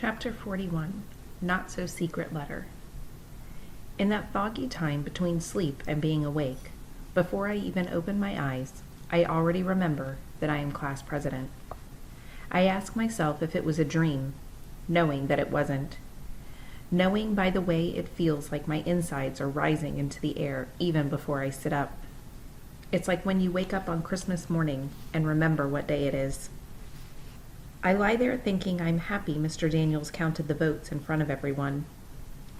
Chapter 41, Not So Secret Letter. In that foggy time between sleep and being awake, before I even open my eyes, I already remember that I am class president. I ask myself if it was a dream, knowing that it wasn't. Knowing by the way it feels like my insides are rising into the air even before I sit up. It's like when you wake up on Christmas morning and remember what day it is. I lie there thinking I'm happy Mr. Daniels counted the votes in front of everyone.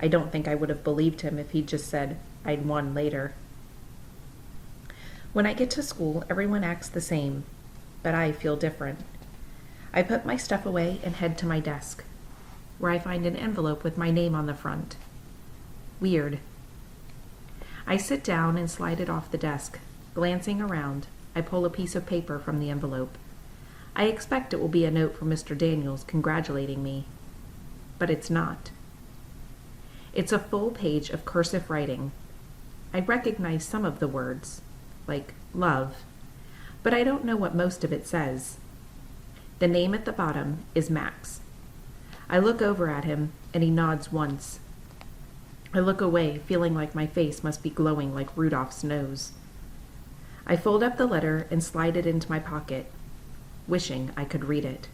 I don't think I would have believed him if he'd just said I'd won later. When I get to school, everyone acts the same, but I feel different. I put my stuff away and head to my desk, where I find an envelope with my name on the front. Weird. I sit down and slide it off the desk. Glancing around, I pull a piece of paper from the envelope. I expect it will be a note from Mr. Daniels congratulating me, but it's not. It's a full page of cursive writing. I recognize some of the words, like love, but I don't know what most of it says. The name at the bottom is Max. I look over at him, and he nods once. I look away, feeling like my face must be glowing like Rudolph's nose. I fold up the letter and slide it into my pocket, wishing I could read it.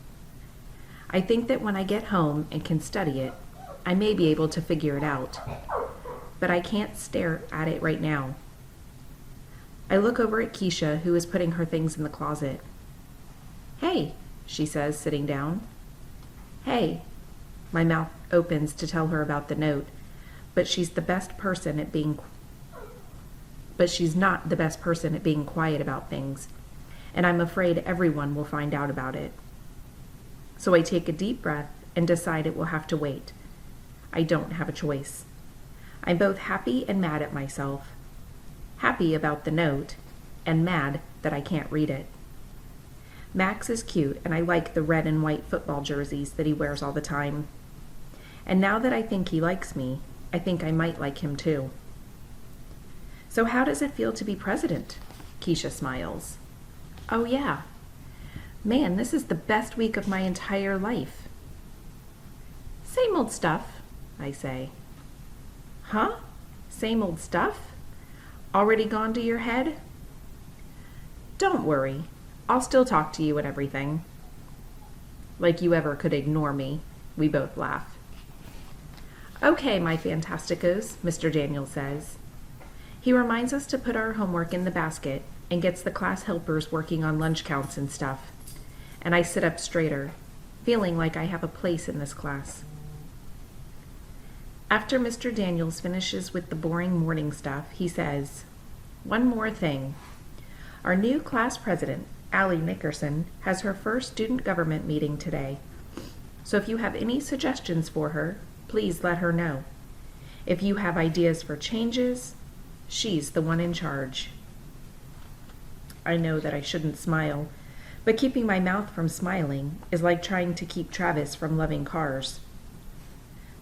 I think that when I get home and can study it, I may be able to figure it out, but I can't stare at it right now. I look over at Keisha, who is putting her things in the closet. "Hey," she says, sitting down. "Hey." My mouth opens to tell her about the note, but she's not the best person at being quiet about things, and I'm afraid everyone will find out about it. So I take a deep breath and decide it will have to wait. I don't have a choice. I'm both happy and mad at myself. Happy about the note, and mad that I can't read it. Max is cute, and I like the red and white football jerseys that he wears all the time. And now that I think he likes me, I think I might like him too. "So how does it feel to be president?" Keisha smiles. "Oh yeah. Man, this is the best week of my entire life." "Same old stuff," I say. "Huh? Same old stuff? Already gone to your head?" "Don't worry. I'll still talk to you and everything." Like you ever could ignore me. We both laugh. "Okay, my Fantasticos," Mr. Daniels says. He reminds us to put our homework in the basket and gets the class helpers working on lunch counts and stuff. And I sit up straighter, feeling like I have a place in this class. After Mr. Daniels finishes with the boring morning stuff, he says, "One more thing. Our new class president, Allie Nickerson, has her first student government meeting today. So if you have any suggestions for her, please let her know. If you have ideas for changes, she's the one in charge." I know that I shouldn't smile, but keeping my mouth from smiling is like trying to keep Travis from loving cars.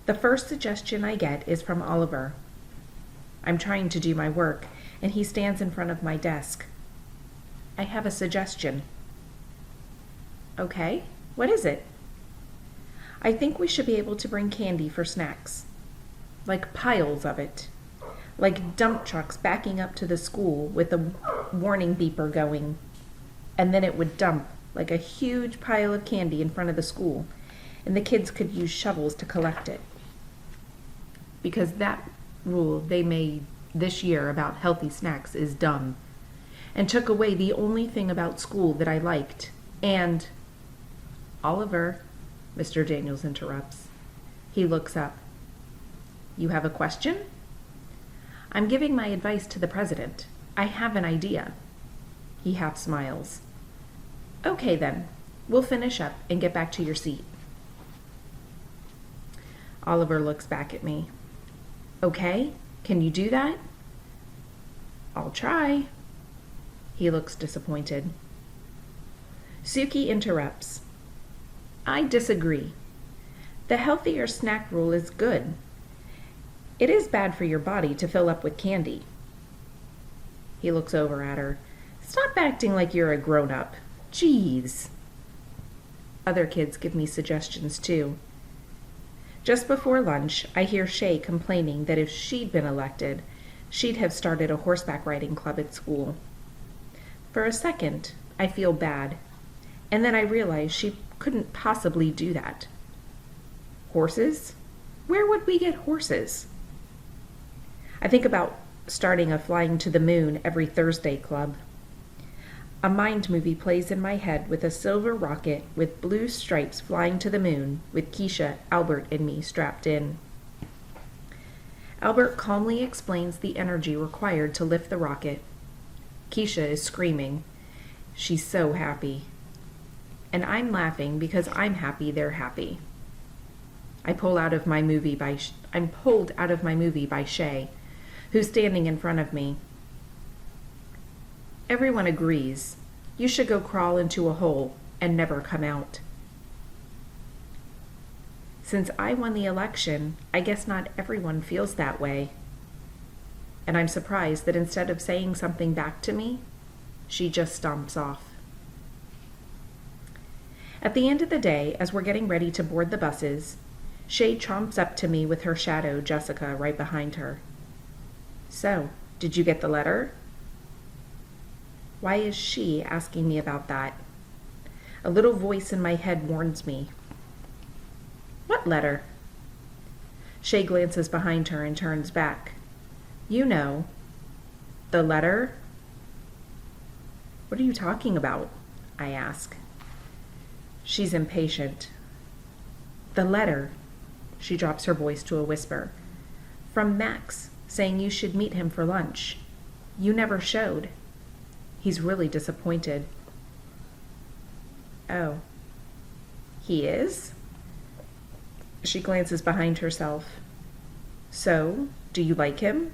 The first suggestion I get is from Oliver. I'm trying to do my work, and he stands in front of my desk. "I have a suggestion." "Okay, what is it?" "I think we should be able to bring candy for snacks. Like piles of it. Like dump trucks backing up to the school with a warning beeper going. And then it would dump like a huge pile of candy in front of the school, and the kids could use shovels to collect it. Because that rule they made this year about healthy snacks is dumb, and took away the only thing about school that I liked. And..." "Oliver," Mr. Daniels interrupts. He looks up. "You have a question?" "I'm giving my advice to the president. I have an idea." He half smiles. "Okay then, we'll finish up and get back to your seat." Oliver looks back at me. "Okay, can you do that?" "I'll try." He looks disappointed. Suki interrupts. "I disagree. The healthier snack rule is good. It is bad for your body to fill up with candy." He looks over at her. "Stop acting like you're a grown-up. Jeez." Other kids give me suggestions too. Just before lunch, I hear Shay complaining that if she'd been elected, she'd have started a horseback riding club at school. For a second, I feel bad, and then I realize she couldn't possibly do that. Horses? Where would we get horses? I think about starting a Flying to the Moon every Thursday club. A mind movie plays in my head with a silver rocket with blue stripes flying to the moon with Keisha, Albert, and me strapped in. Albert calmly explains the energy required to lift the rocket. Keisha is screaming. She's so happy. And I'm laughing because I'm happy they're happy. I'm pulled out of my movie by Shay, who's standing in front of me. Everyone agrees. You should go crawl into a hole and never come out. Since I won the election, I guess not everyone feels that way. And I'm surprised that instead of saying something back to me, she just stomps off. At the end of the day, as we're getting ready to board the buses, Shay chomps up to me with her shadow, Jessica, right behind her. So, did you get the letter? Why is she asking me about that? A little voice in my head warns me. What letter? Shay glances behind her and turns back. You know. The letter? What are you talking about? I ask. She's impatient. The letter. She drops her voice to a whisper. From Max, saying you should meet him for lunch. You never showed. He's really disappointed. Oh. He is? She glances behind herself. So, do you like him?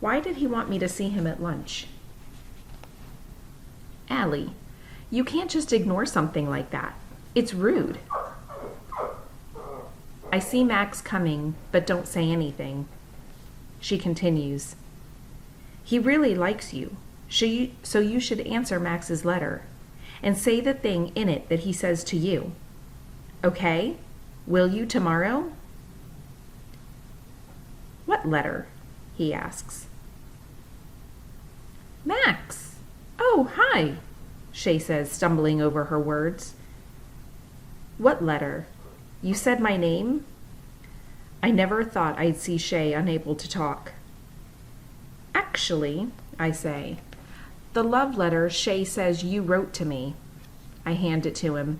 Why did he want me to see him at lunch? Allie, you can't just ignore something like that. It's rude. I see Max coming, but don't say anything. She continues. He really likes you, so you should answer Max's letter and say the thing in it that he says to you. Okay? Will you tomorrow? What letter? He asks. Max! Oh, hi, Shay says, stumbling over her words. What letter? You said my name? I never thought I'd see Shay unable to talk. Actually, I say, the love letter Shay says you wrote to me. I hand it to him.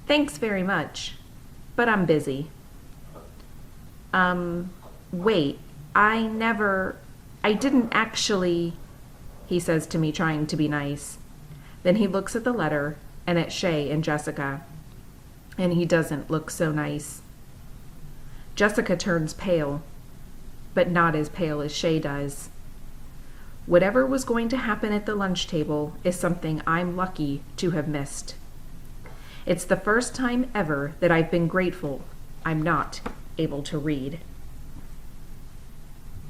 Thanks very much, but I'm busy. Wait, I didn't actually, he says to me, trying to be nice. Then he looks at the letter and at Shay and Jessica, and he doesn't look so nice. Jessica turns pale, but not as pale as Shay does. Whatever was going to happen at the lunch table is something I'm lucky to have missed. It's the first time ever that I've been grateful I'm not able to read.